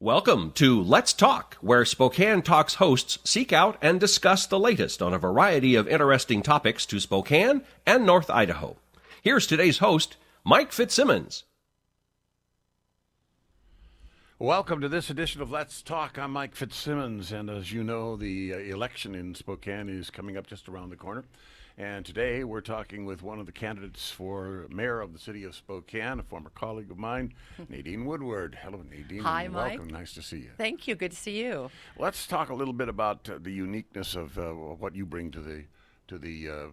Welcome to Let's Talk, where Spokane Talks hosts seek out and discuss the latest on a variety of interesting topics to Spokane and North Idaho. Here's today's host, Mike Fitzsimmons. Welcome to this edition of Let's Talk. I'm Mike Fitzsimmons, and as you know, the election in Spokane is coming up just around the corner. And today we're talking with one of the candidates for mayor of the city of Spokane, a former colleague of mine, Nadine Woodward. Hello, Nadine. Hi, Mike. Welcome. Nice to see you. Thank you. Good to see you. Let's talk a little bit about the uniqueness of what you bring to the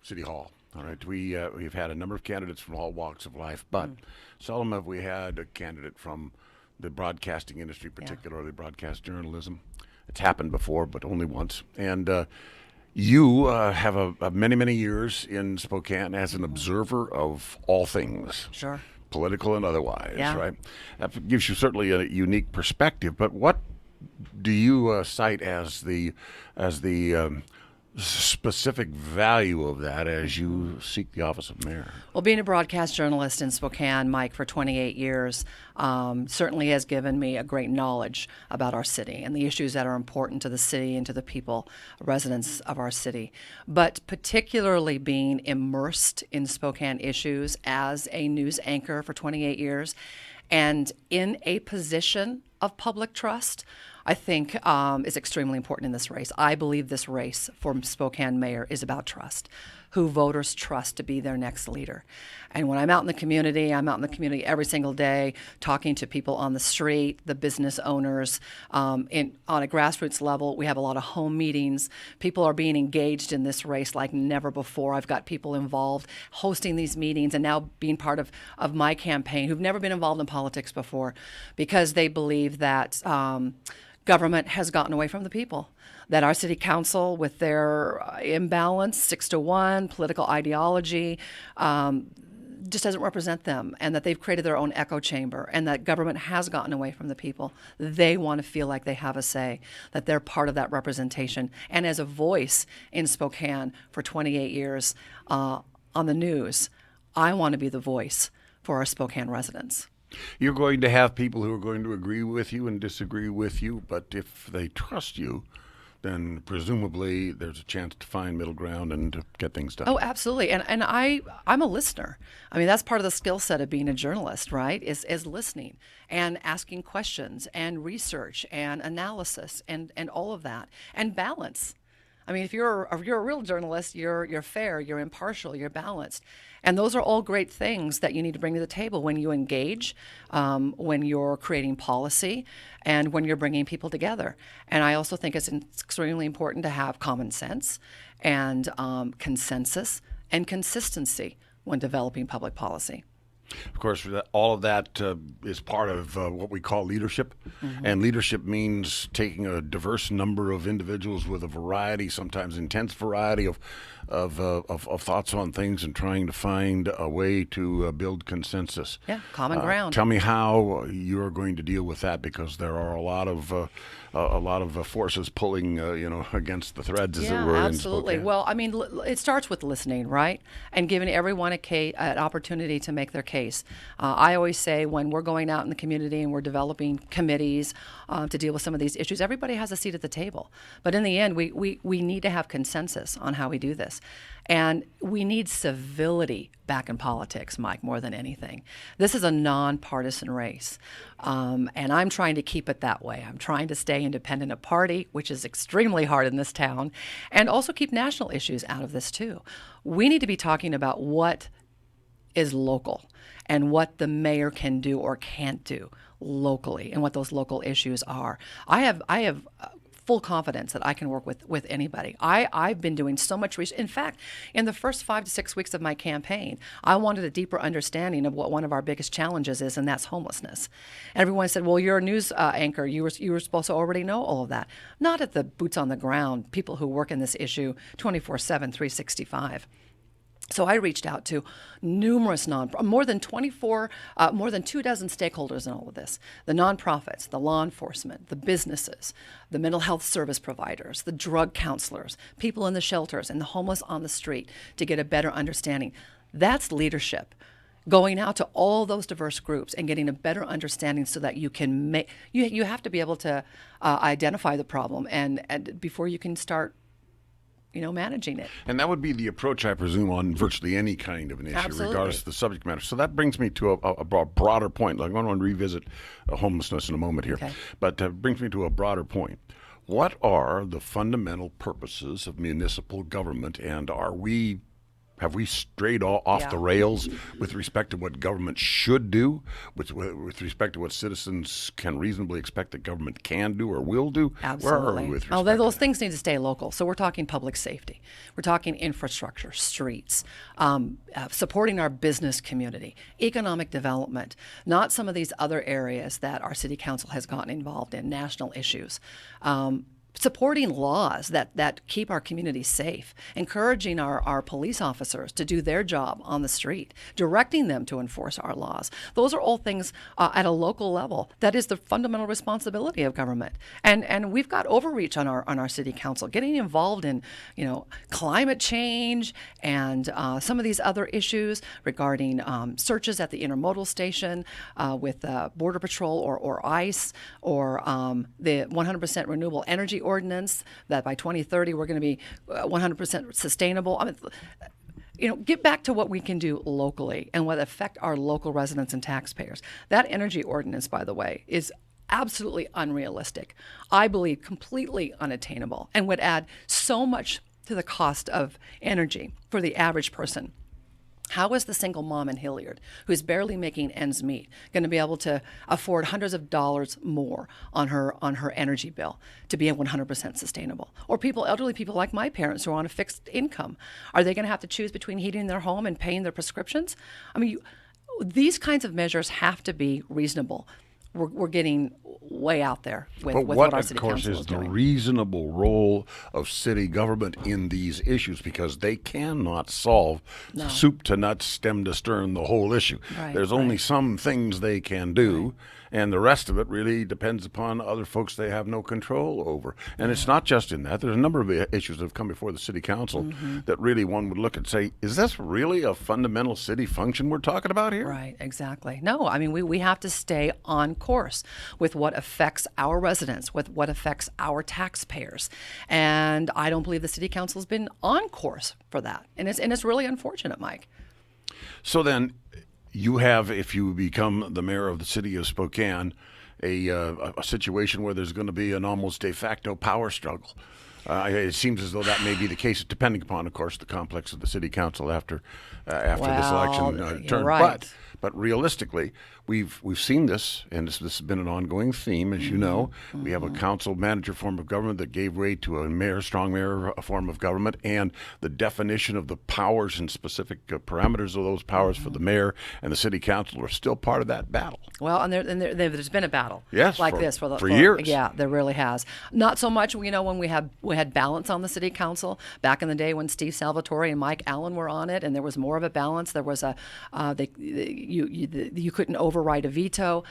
City Hall. All right, we've had a number of candidates from all walks of life, but seldom have we had a candidate from the broadcasting industry, particularly broadcast journalism. It's happened before, but only once. And you have a many years in Spokane as an observer of all things. Sure. Political and otherwise, Yeah. right? That gives you certainly a unique perspective. But what do you cite as the specific value of that as you seek the office of mayor? Well, being a broadcast journalist in Spokane, Mike, for 28 years, certainly has given me a great knowledge about our city and the issues that are important to the city and to the people, residents of our city. But particularly being immersed in Spokane issues as a news anchor for 28 years and in a position of public trust, I think is extremely important in this race. I believe this race for Spokane mayor is about trust, who voters trust to be their next leader. And when I'm out in the community, I'm out in the community every single day talking to people on the street, the business owners. On a grassroots level, we have a lot of home meetings. People are being engaged in this race like never before. I've got people involved hosting these meetings and now being part of my campaign who've never been involved in politics before because they believe that government has gotten away from the people, that our city council, with their imbalance, 6-1, political ideology, just doesn't represent them, and that they've created their own echo chamber, and that government has gotten away from the people. They want to feel like they have a say, that they're part of that representation. And as a voice in Spokane for 28 years on the news, I want to be the voice for our Spokane residents. You're going to have people who are going to agree with you and disagree with you, but if they trust you, then presumably there's a chance to find middle ground and to get things done. Oh, absolutely. And I'm a listener. I mean, that's part of the skill set of being a journalist, right? Is listening and asking questions and research and analysis and all of that and balance. I mean, if you're a real journalist, you're fair, you're impartial, you're balanced. And those are all great things that you need to bring to the table when you engage, when you're creating policy, and when you're bringing people together. And I also think it's extremely important to have common sense and consensus and consistency when developing public policy. Of course, all of that is part of what we call leadership. And leadership means taking a diverse number of individuals with a variety, sometimes intense variety of thoughts on things and trying to find a way to build consensus. Yeah, common ground. Tell me how you're going to deal with that, because there are a lot of forces pulling, against the threads, as it were. Yeah, absolutely. In Spokane. Well, I mean, it starts with listening, right? And giving everyone an opportunity to make their case. I always say when we're going out in the community and we're developing committees to deal with some of these issues, everybody has a seat at the table. But in the end, we need to have consensus on how we do this. And we need civility back in politics, Mike, more than anything. This is a nonpartisan race, and I'm trying to keep it that way. I'm trying to stay independent of party, which is extremely hard in this town, and also keep national issues out of this too. We need to be talking about what is local and what the mayor can do or can't do locally and what those local issues are. I have full confidence that I can work with anybody. I've been doing so much research. In fact, in the first 5 to 6 weeks of my campaign, I wanted a deeper understanding of what one of our biggest challenges is, and that's homelessness. And everyone said, well, you're a news anchor. You were supposed to already know all of that. Not at the boots on the ground, people who work in this issue 24/7, 365. So I reached out to numerous more than 24, more than 24 stakeholders in all of this: the nonprofits, the law enforcement, the businesses, the mental health service providers, the drug counselors, people in the shelters, and the homeless on the street, to get a better understanding. That's leadership. going out to all those diverse groups and getting a better understanding so that you can make, you have to be able to identify the problem and before you can start, managing it. And that would be the approach, I presume, on virtually any kind of an issue, Absolutely. regardless of the subject matter. So that brings me to a broader point. Like, I want to revisit homelessness in a moment here, Okay. but brings me to a broader point. What are the fundamental purposes of municipal government, and have we strayed off Yeah. the rails with respect to what government should do, with respect to what citizens can reasonably expect that government can do or will do? Absolutely. Where are we with respect Those to that? things need to stay local. So we're talking public safety. We're talking infrastructure, streets, supporting our business community, economic development, not some of these other areas that our city council has gotten involved in, national issues. Supporting laws that keep our communities safe, encouraging our police officers to do their job on the street, directing them to enforce our laws. Those are all things at a local level. That is the fundamental responsibility of government. And we've got overreach on our city council, getting involved in climate change and some of these other issues regarding searches at the intermodal station with Border Patrol or ICE or the 100% renewable energy ordinance that by 2030 we're going to be 100% sustainable. I mean, get back to what we can do locally and what affect our local residents and taxpayers. That energy ordinance, by the way, is absolutely unrealistic. I believe completely unattainable and would add so much to the cost of energy for the average person. How is the single mom in Hilliard, who's barely making ends meet, going to be able to afford hundreds of dollars more on her energy bill to be 100% sustainable? Or elderly people like my parents who are on a fixed income, are they going to have to choose between heating their home and paying their prescriptions? I mean, these kinds of measures have to be reasonable. We're getting way out there with what our city council is the doing. reasonable role of city government in these issues, because they cannot solve soup to nuts, stem to stern, the whole issue. Right, There's only right. some things they can do, and the rest of it really depends upon other folks they have no control over. And it's not just in that. There's a number of issues that have come before the city council that really one would look and say, is this really a fundamental city function we're talking about here? Right, exactly. No, I mean, we have to stay on course with what affects our residents, with what affects our taxpayers. And I don't believe the city council has been on course for that. And it's really unfortunate, Mike. So then, you have, if you become the mayor of the city of Spokane, a situation where there's going to be an almost de facto power struggle. It seems as though that may be the case, depending upon, of course, the complex of the city council after this election you're turn. right. But realistically, we've seen this, and this has been an ongoing theme, as you know. We have a council manager form of government that gave way to a strong mayor form of government, and the definition of the powers and specific parameters of those powers for the mayor and the city council are still part of that battle. Well, and there's been a battle Yes, like for- this for years. Yeah, there really has. Not so much, when we had balance on the city council back in the day when Steve Salvatore and Mike Allen were on it, and there was more of a balance. There was you couldn't override a veto.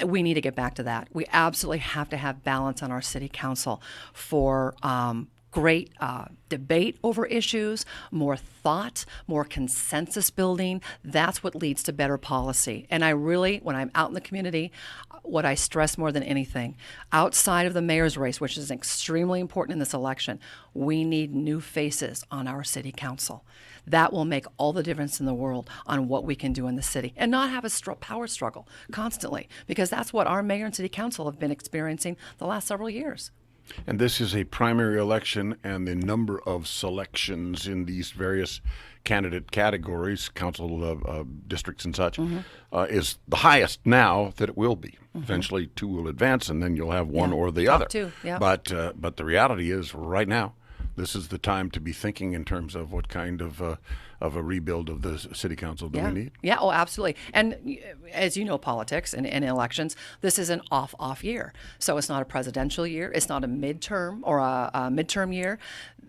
We need to get back to that. We absolutely have to have balance on our city council for great debate over issues, more thought, more consensus building. That's what leads to better policy. And I really, when I'm out in the community, what I stress more than anything, outside of the mayor's race, which is extremely important in this election, we need new faces on our city council. That will make all the difference in the world on what we can do in the city and not have a power struggle constantly, because that's what our mayor and city council have been experiencing the last several years. And this is a primary election, and the number of selections in these various candidate categories, council districts and such, is the highest now that it will be. Eventually, two will advance, and then you'll have one or the other. two, yeah. But the reality is, right now, this is the time to be thinking in terms of what kind of a rebuild of the city council do we need. Yeah, oh, absolutely. And as you know, politics and elections, this is an off year. So it's not a presidential year. It's not a midterm or a midterm year.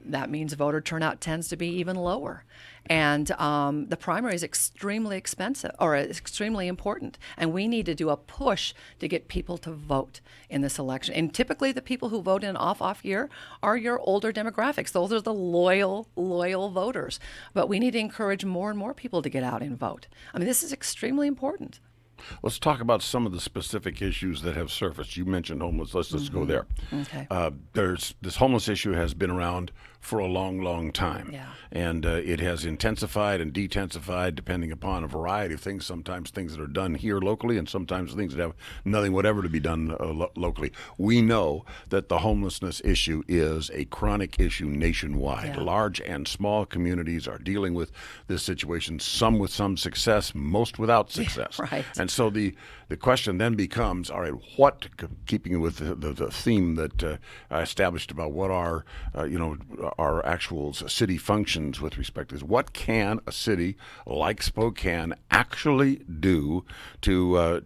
That means voter turnout tends to be even lower. And the primary is extremely expensive, or extremely important. And we need to do a push to get people to vote in this election. And typically the people who vote in an off year are your older demographic. demographics. Those are the loyal voters. But we need to encourage more and more people to get out and vote. I mean, this is extremely important. Let's talk about some of the specific issues that have surfaced. You mentioned homeless. Let's go there. Okay. There's this homeless issue has been around for a long, long time, Yeah. and it has intensified and detensified depending upon a variety of things. Sometimes things that are done here locally, and sometimes things that have nothing whatever to be done locally. We know that the homelessness issue is a chronic issue nationwide. Yeah. Large and small communities are dealing with this situation. Some with some success, most without success. Right. And so the question then becomes, all right, what, keeping with the theme that I established about what are, our actual city functions with respect to this, what can a city like Spokane actually do to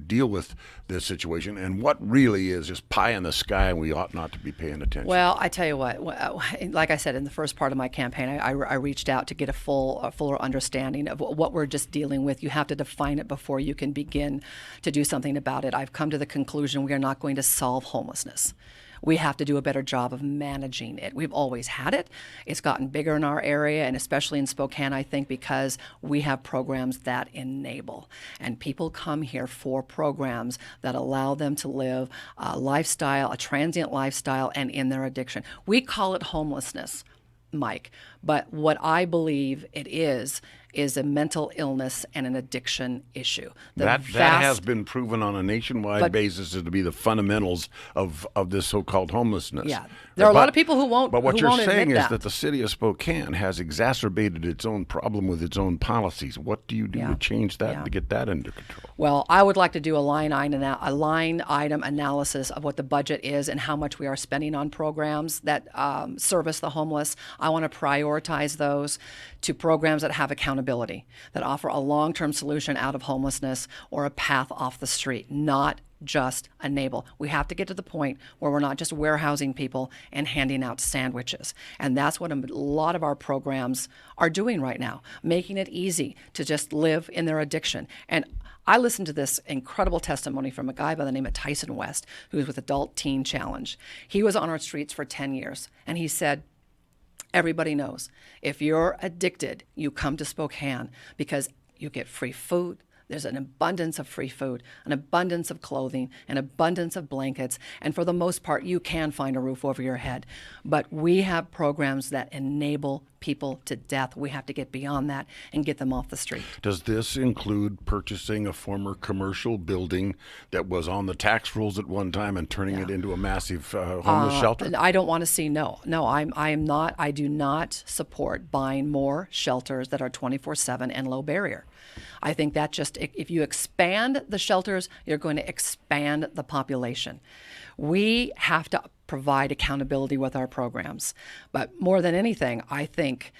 deal with this situation, and what really is just pie in the sky and we ought not to be paying attention? Well, I tell you what, like I said in the first part of my campaign, I reached out to get a fuller understanding of what we're just dealing with. You have to define it before you can begin to do something about it. I've come to the conclusion we are not going to solve homelessness. We have to do a better job of managing it. We've always had it. It's gotten bigger in our area, and especially in Spokane, I think, because we have programs that enable. And people come here for programs that allow them to live a lifestyle, a transient lifestyle, and in their addiction. We call it homelessness, Mike, but what I believe it is a mental illness and an addiction issue. That has been proven on a nationwide basis to be the fundamentals of this so-called homelessness. Yeah, there are a lot of people who won't. But what who you're won't saying admit is that the city of Spokane has exacerbated its own problem with its own policies. What do you do to change that, to get that under control? Well, I would like to do a line item analysis of what the budget is and how much we are spending on programs that service the homeless. I want to prioritize those to programs that have accountability, that offer a long-term solution out of homelessness or a path off the street, not just enable. We have to get to the point where we're not just warehousing people and handing out sandwiches. And that's what a lot of our programs are doing right now, making it easy to just live in their addiction. And I listened to this incredible testimony from a guy by the name of Tyson West, who's with Adult Teen Challenge. He was on our streets for 10 years, and he said, everybody knows if you're addicted, you come to Spokane because you get free food. There's an abundance of free food, an abundance of clothing, an abundance of blankets, and for the most part, you can find a roof over your head. But we have programs that enable people to death. We have to get beyond that and get them off the street. Does this include purchasing a former commercial building that was on the tax rolls at one time and turning it into a massive homeless shelter? I don't want to see no. I do not support buying more shelters that are 24/7 and low barrier. I think that just, if you expand the shelters, you're going to expand the population. We have to provide accountability with our programs. But more than anything, I think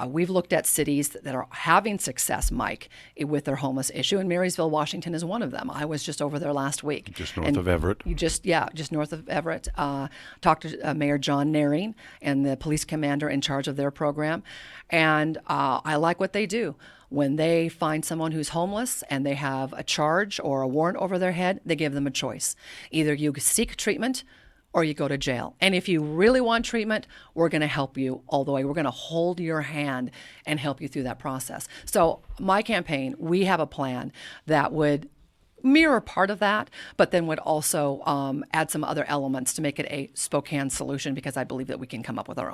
we've looked at cities that are having success, Mike, with their homeless issue, and Marysville, Washington is one of them. I was just over there last week. Just north of Everett? Just north of Everett. Talked to Mayor John Naring and the police commander in charge of their program, and I like what they do. When they find someone who's homeless and they have a charge or a warrant over their head, they give them a choice. Either you seek treatment or you go to jail. And if you really want treatment, we're going to help you all the way. We're going to hold your hand and help you through that process. So my campaign, we have a plan that would mirror part of that, but then would also add some other elements to make it a Spokane solution, because I believe that we can come up with our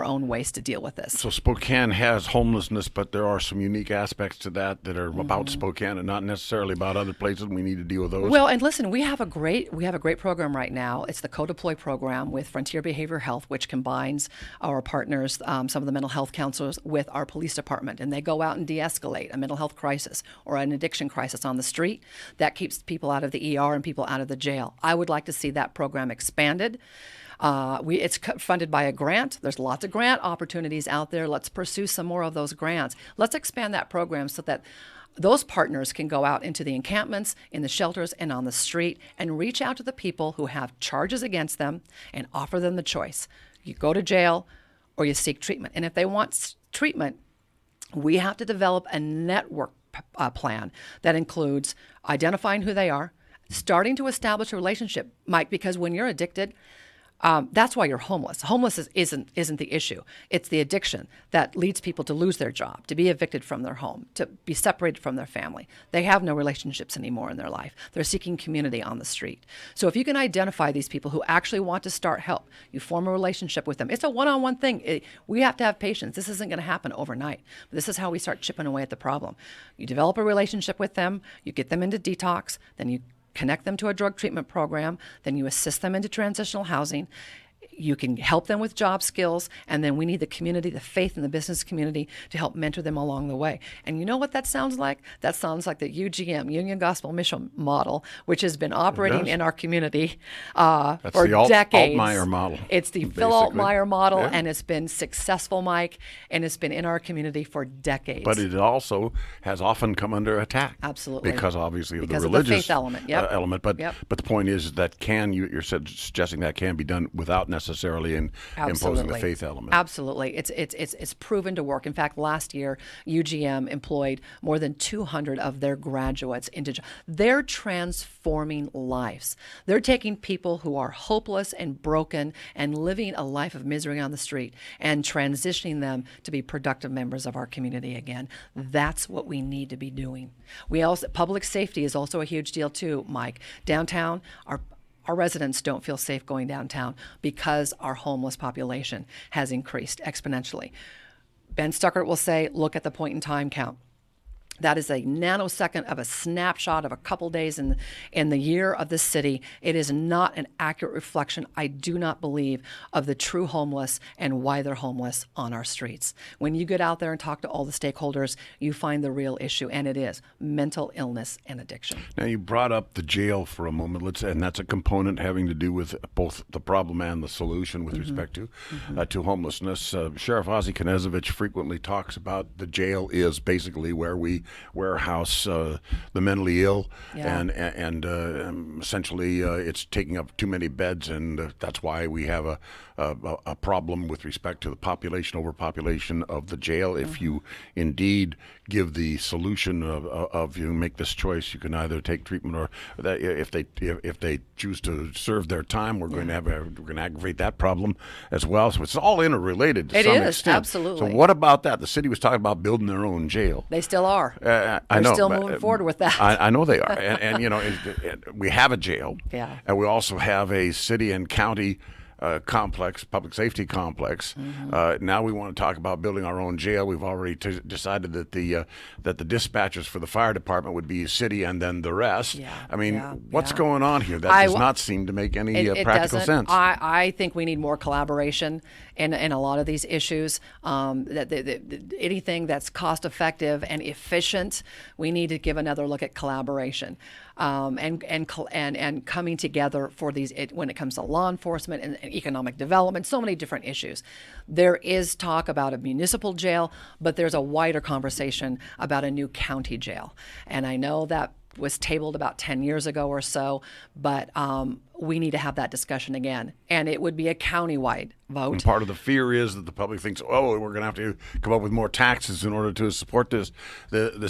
own ways to deal with this. So Spokane has homelessness, but there are some unique aspects to that are about Spokane and not necessarily about other places. We need to deal with those. Well, and listen, we have a great program right now. It's the Co-Deploy program with Frontier Behavioral Health, which combines our partners, some of the mental health counselors, with our police department, and they go out and de-escalate a mental health crisis or an addiction crisis on the street. That keeps people out of the ER and people out of the jail. I would like to see that program expanded. It's funded by a grant. There's lots of grant opportunities out there. Let's pursue some more of those grants. Let's expand that program so that those partners can go out into the encampments, in the shelters, and on the street and reach out to the people who have charges against them and offer them the choice. You go to jail or you seek treatment. And if they want treatment, we have to develop a network plan that includes identifying who they are, starting to establish a relationship, Mike, because when you're addicted, That's why you're homeless. Homelessness isn't the issue. It's the addiction that leads people to lose their job, to be evicted from their home, to be separated from their family. They have no relationships anymore in their life. They're seeking community on the street. So if you can identify these people who actually want to start help, you form a relationship with them. It's a one-on-one thing. We have to have patience. This isn't going to happen overnight. But this is how we start chipping away at the problem. You develop a relationship with them, you get them into detox, then you connect them to a drug treatment program, then you assist them into transitional housing. You can help them with job skills, and then we need the community, the faith and the business community to help mentor them along the way. And you know what that sounds like? That sounds like the UGM, Union Gospel Mission model, which has been operating in our community for decades. Altmaier model. It's the Phil Altmaier model, and it's been successful, Mike, and it's been in our community for decades. But it also has often come under attack. Absolutely. Because obviously of because the of religious the faith element. element. But the point is that you're suggesting that can be done without necessarily imposing the faith element. Absolutely. It's proven to work. In fact, last year, UGM employed more than 200 of their graduates into they're transforming lives. They're taking people who are hopeless and broken and living a life of misery on the street and transitioning them to be productive members of our community again. That's what we need to be doing. Public safety is also a huge deal too, Mike. Downtown, our residents don't feel safe going downtown because our homeless population has increased exponentially. Ben Stuckert will say, look at the point in time count. That is a nanosecond of a snapshot of a couple days in the year of the city. It is not an accurate reflection, I do not believe, of the true homeless and why they're homeless on our streets. When you get out there and talk to all the stakeholders, you find the real issue, and it is mental illness and addiction. Now, you brought up the jail for a moment, and that's a component having to do with both the problem and the solution with respect to homelessness. Sheriff Ozzie Knezovich frequently talks about the jail is basically where we warehouse the mentally ill, and essentially it's taking up too many beds, and that's why we have a problem with respect to the overpopulation of the jail. If you indeed give the solution of you make this choice, you can either take treatment or that if they choose to serve their time, we're going to aggravate that problem as well. So it's all interrelated to some extent. Absolutely. So what about that? The city was talking about building their own jail. They still are. I They're know, still moving forward with that. I know they are, and we have a jail, and we also have a city and county complex, public safety complex. Now we want to talk about building our own jail. We've already decided that the dispatchers for the fire department would be city and then the rest. What's going on here? That does not seem to make any practical sense. I think we need more collaboration in a lot of these issues. Anything that's cost effective and efficient, we need to give another look at collaboration. And coming together for these when it comes to law enforcement and economic development, so many different issues. There is talk about a municipal jail, but there's a wider conversation about a new county jail. And I know that was tabled about 10 years ago or so, but we need to have that discussion again. And it would be a countywide vote. And part of the fear is that the public thinks, we're going to have to come up with more taxes in order to support this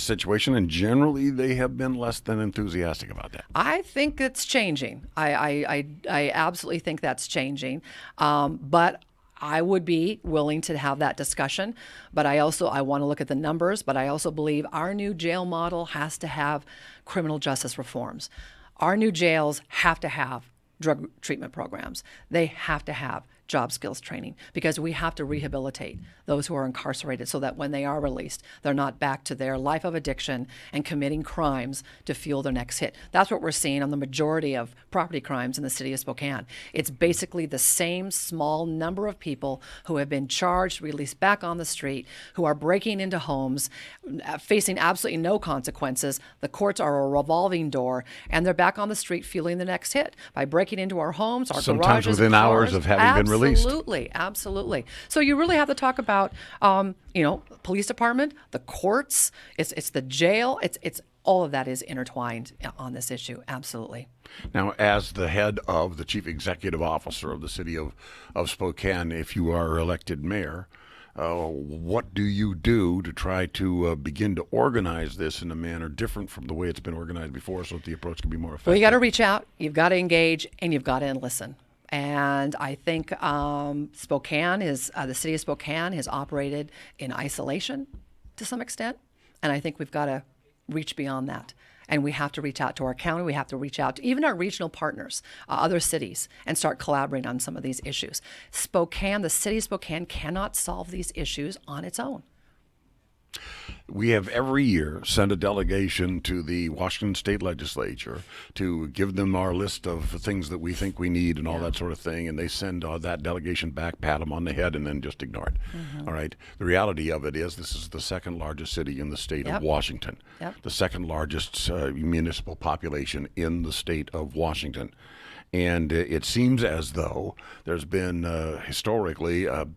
situation. And generally, they have been less than enthusiastic about that. I think it's changing. I absolutely think that's changing. But I would be willing to have that discussion, but I want to look at the numbers, but I also believe our new jail model has to have criminal justice reforms. Our new jails have to have drug treatment programs. They have to have job skills training because we have to rehabilitate those who are incarcerated so that when they are released, they're not back to their life of addiction and committing crimes to fuel their next hit. That's what we're seeing on the majority of property crimes in the city of Spokane. It's basically the same small number of people who have been charged, released back on the street, who are breaking into homes, facing absolutely no consequences. The courts are a revolving door, and they're back on the street fueling the next hit by breaking into our homes, our sometimes garages, within cars. hours of having been released. Absolutely. So you really have to talk about, police department, the courts, it's the jail, it's all of that is intertwined on this issue. Absolutely. Now, as the head of the chief executive officer of the city of Spokane, if you are elected mayor, what do you do to try to begin to organize this in a manner different from the way it's been organized before so that the approach can be more effective? Well, you got to reach out, you've got to engage, and you've got to listen. And I think Spokane is the city of Spokane has operated in isolation to some extent, and I think we've got to reach beyond that. And we have to reach out to our county. We have to reach out to even our regional partners, other cities, and start collaborating on some of these issues. Spokane, the city of Spokane, cannot solve these issues on its own. We have every year sent a delegation to the Washington State Legislature to give them our list of things that we think we need and all that sort of thing, and they send that delegation back, pat them on the head, and then just ignore it. All right. The reality of it is this is the second largest city in the state of Washington, the second largest municipal population in the state of Washington. And it seems as though there's been historically a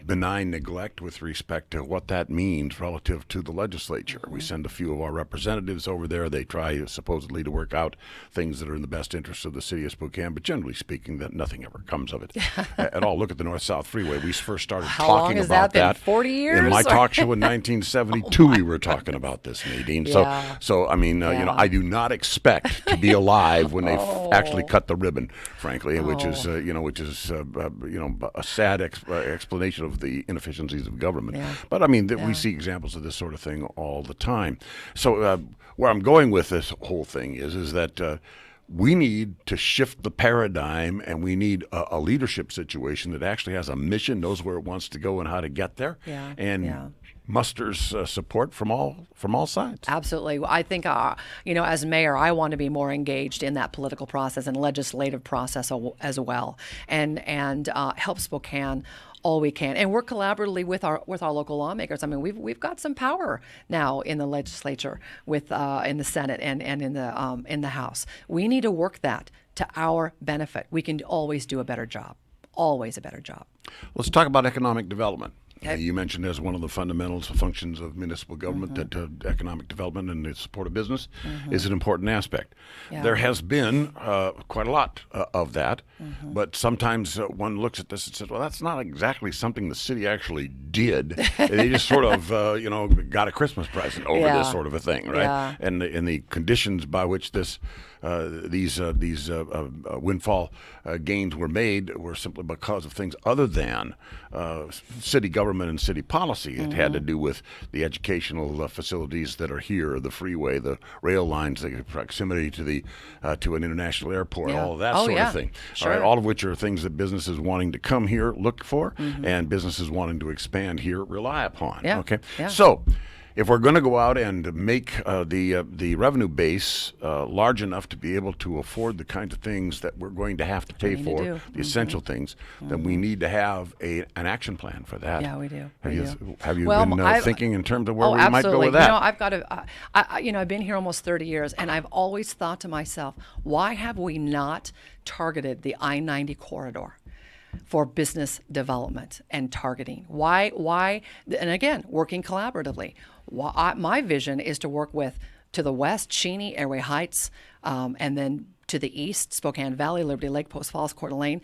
benign neglect with respect to what that means relative to the legislature. We send a few of our representatives over there. They try supposedly to work out things that are in the best interest of the city of Spokane, but generally speaking, that nothing ever comes of it at all. Look at the North-South Freeway. We first started talking about that. 40 years? In my talk show in 1972, we were talking about this, Nadine. So I mean, you know, I do not expect to be alive when they actually cut the ribbon, frankly, which is a sad explanation of the inefficiencies of government. But I mean, we see examples of this sort of thing all the time. So where I'm going with this whole thing is that we need to shift the paradigm, and we need a leadership situation that actually has a mission, knows where it wants to go and how to get there, and musters support from all sides. Absolutely. I think, as mayor, I want to be more engaged in that political process and legislative process as well, and help Spokane all we can, and work collaboratively with our local lawmakers. I mean, we've got some power now in the legislature, with in the Senate and in the House. We need to work that to our benefit. We can always do a better job. Always a better job. Let's talk about economic development. You mentioned as one of the fundamentals of functions of municipal government that economic development and the support of business is an important aspect. There has been quite a lot of that, but sometimes one looks at this and says, well, that's not exactly something the city actually did. They just sort of, got a Christmas present over this sort of a thing, right? And the conditions by which these windfall gains were made were simply because of things other than city government and city policy. It had to do with the educational facilities that are here, the freeway, the rail lines, the proximity to an international airport, all of that sort of thing. Sure. All right, all of which are things that businesses wanting to come here look for, and businesses wanting to expand here rely upon. Okay, so if we're going to go out and make the revenue base large enough to be able to afford the kinds of things that we're going to have to pay for, the essential things, then we need to have an action plan for that. Yeah, we do. Have you been thinking in terms of where we might go with that? I've got to. I've been here almost 30 years, and I've always thought to myself, why have we not targeted the I-90 corridor for business development and targeting? Why? And again, working collaboratively. My vision is to work with, to the west, Cheney, Airway Heights, and then to the east, Spokane Valley, Liberty Lake, Post Falls, Coeur d'Alene,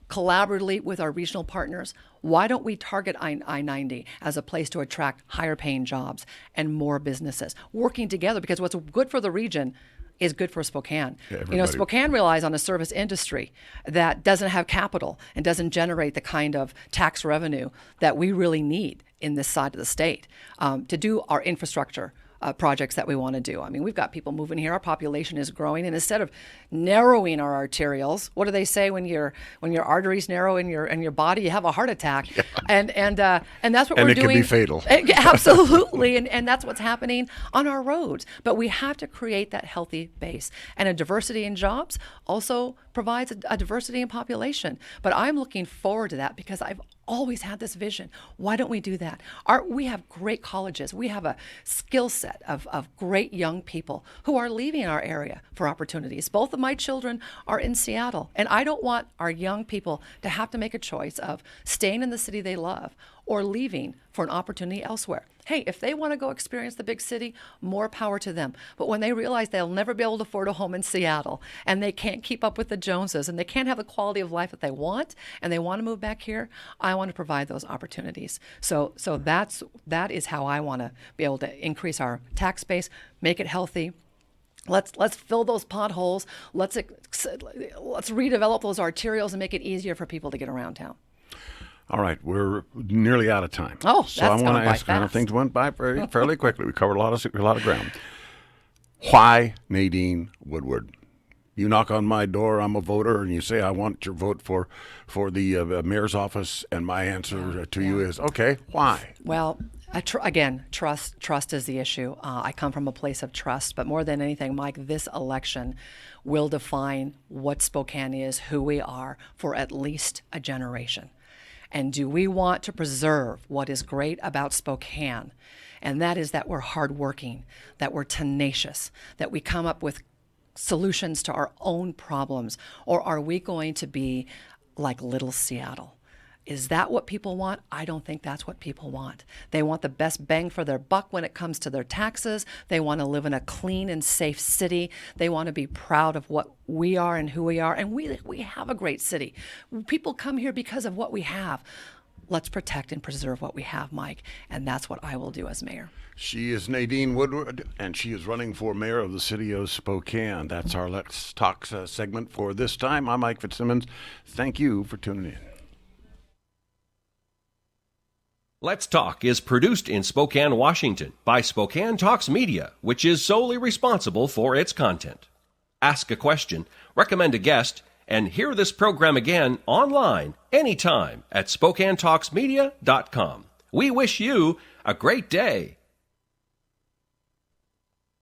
collaboratively with our regional partners. Why don't we target I-90 as a place to attract higher paying jobs and more businesses working together? Because what's good for the region is good for Spokane. Spokane relies on a service industry that doesn't have capital and doesn't generate the kind of tax revenue that we really need in this side of the state to do our infrastructure projects that we want to do. I mean, we've got people moving here. Our population is growing, and instead of narrowing our arterials, what do they say when your arteries narrow in your body, you have a heart attack, and that's what we're doing. And it can be fatal. Absolutely, and that's what's happening on our roads. But we have to create that healthy base, and a diversity in jobs also provides a diversity in population. But I'm looking forward to that because I've always had this vision. Why don't we do that? We have great colleges. We have a skill set of great young people who are leaving our area for opportunities. Both of my children are in Seattle, and I don't want our young people to have to make a choice of staying in the city they love or leaving for an opportunity elsewhere. Hey, if they want to go experience the big city, more power to them. But when they realize they'll never be able to afford a home in Seattle, and they can't keep up with the Joneses, and they can't have the quality of life that they want, and they want to move back here, I want to provide those opportunities. So that is how I want to be able to increase our tax base, make it healthy, Let's fill those potholes. Let's redevelop those arterials and make it easier for people to get around town. All right, we're nearly out of time. Oh, so that's I want gone to by ask. I know fast. things went by fairly quickly. We covered a lot of ground. Why Nadine Woodward? You knock on my door, I'm a voter, and you say I want your vote for the mayor's office, and my answer to you is okay. Why? Well, again, trust is the issue. I come from a place of trust, but more than anything, Mike, this election will define what Spokane is, who we are, for at least a generation. And do we want to preserve what is great about Spokane? And that is that we're hardworking, that we're tenacious, that we come up with solutions to our own problems? Or are we going to be like Little Seattle? Is that what people want? I don't think that's what people want. They want the best bang for their buck when it comes to their taxes. They want to live in a clean and safe city. They want to be proud of what we are and who we are. And we have a great city. People come here because of what we have. Let's protect and preserve what we have, Mike. And that's what I will do as mayor. She is Nadine Woodward, and she is running for mayor of the city of Spokane. That's our Let's Talk segment for this time. I'm Mike Fitzsimmons. Thank you for tuning in. Let's Talk is produced in Spokane, Washington by Spokane Talks Media, which is solely responsible for its content. Ask a question, recommend a guest, and hear this program again online anytime at SpokaneTalksMedia.com. We wish you a great day